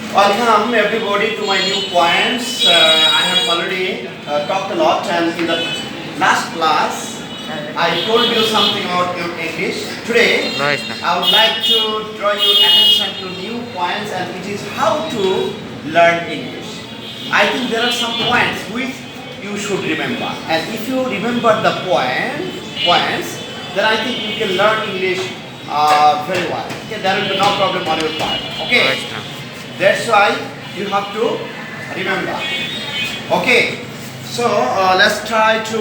Welcome everybody to my new points. I have already talked a lot, and in the last class I told you something about your English. Today No, it's not. I would like to draw your attention to new points, and it is how to learn English. I think there are some points which you should remember, and if you remember the points, then I think you can learn English very well. Okay, there will be no problem on your part. No, Okay. it's not. That's why you have to remember. Okay, so let's try to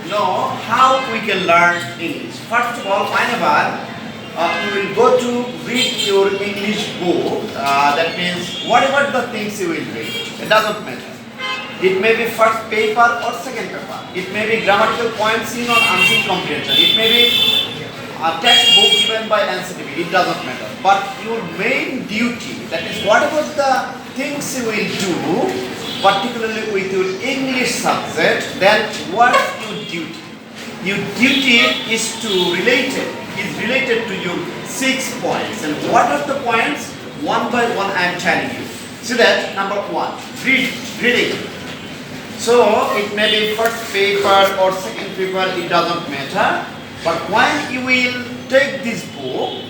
know how we can learn English. First of all, whenever you will go to read your English book, that means whatever the things you will read, it doesn't matter. It may be first paper or second paper. It may be grammatical points in or unseen comprehension. It may be a textbook given by NCTV, it doesn't matter. But your main duty, that is whatever the things you will do, particularly with your English subject, then what's your duty? Your duty is related to your 6 points. And what are the points? One by one I am telling you. See that, number 1, reading. So it may be first paper or second paper, it doesn't matter. But when you will take this book,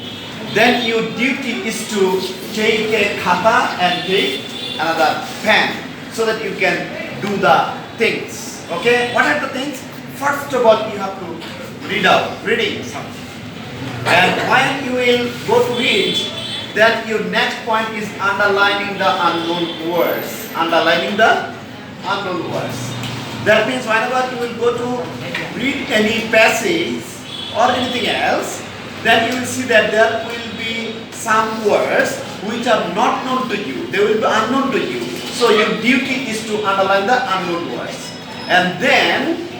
then your duty is to take a khata and take another pen so that you can do the things. Okay? What are the things? First of all, you have to reading something. And when you will go to read, then your next point is underlining the unknown words. Underlining the unknown words. That means whenever you will go to read any passage or anything else, then you will see that there will be some words which are not known to you. They will be unknown to you. So your duty is to underline the unknown words. And then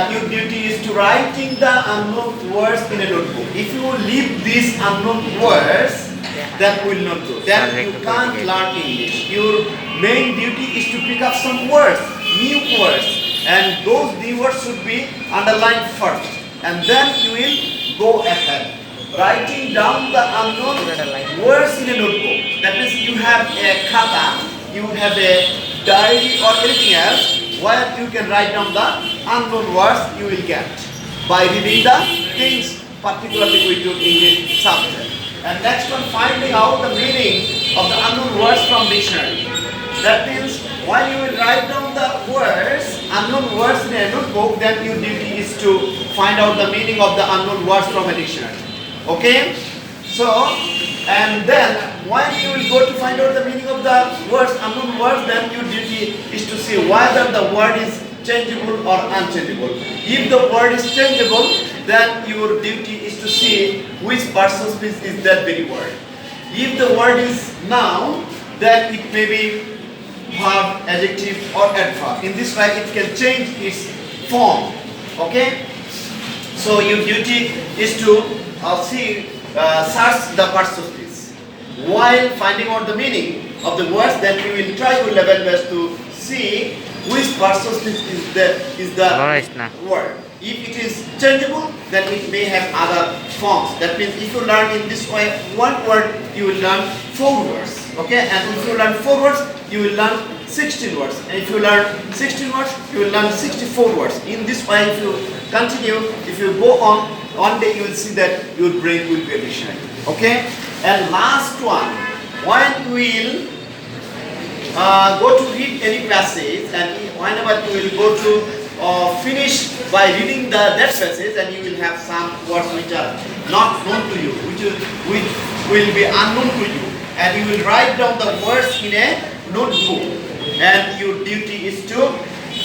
your duty is to writing the unknown words in a notebook. If you leave these unknown words, that will not go. Then you can't learn English. Your main duty is to pick up some words, new words. And those new words should be underlined first. And then you will go ahead, writing down the unknown words in a notebook. That means you have a khata, you have a diary or anything else where you can write down the unknown words you will get by reading the things, particularly with your English subject. And next one, finding out the meaning of the unknown words from dictionary. That means while you will write down the words, unknown words in a notebook, then your duty is to find out the meaning of the unknown words from a dictionary. Okay? So, and then when you will go to find out the meaning of the words, unknown words, then your duty is to see whether the word is changeable or unchangeable. If the word is changeable, then your duty is to see which person speech is that very word. If the word is noun, then it may be verb, adjective or adverb. In this way it can change its form. Okay? So your duty is to search the parts of this. While finding out the meaning of the words, then you will try your level best to see which parts of this is the No, it's not. word. If it is changeable, then it may have other forms. That means if you learn in this way one word, you will learn 4 words. Okay? And if you learn 4 words, you will learn 16 words. And if you learn 16 words, you will learn 64 words. In this way, if you continue, if you go on, one day you will see that your brain will be a dictionary. Okay? And last one, when you will go to read any passage, and whenever you will go to finish by reading that passage, and you will have some words which are not known to you, which will be unknown to you. And you will write down the words in a notebook. And your duty is to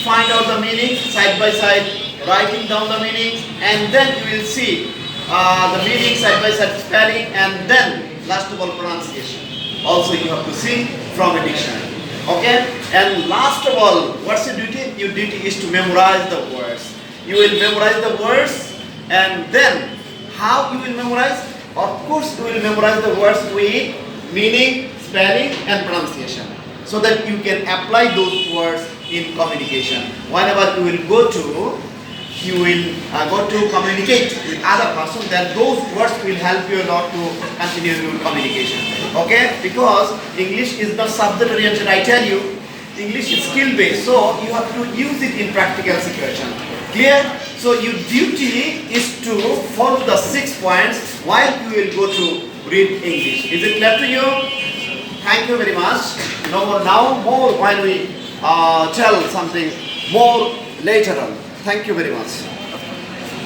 find out the meaning side by side, writing down the meanings, and then you will see the meaning side by side, spelling, and then last of all pronunciation. Also you have to see from a dictionary. Okay? And last of all, what's your duty? Your duty is to memorize the words. You will memorize the words, and then how you will memorize? Of course you will memorize the words with meaning, spelling and pronunciation, so that you can apply those words in communication. Whenever you will go to communicate with other person, then those words will help you a lot to continue your communication. Okay, because English is not subject oriented, I tell you. English is skill based, so you have to use it in practical situation. Clear? So your duty is to follow the 6 points while you will go to read English. Is it clear to you? Thank you very much. Now more when we tell something more later on. Thank you very much.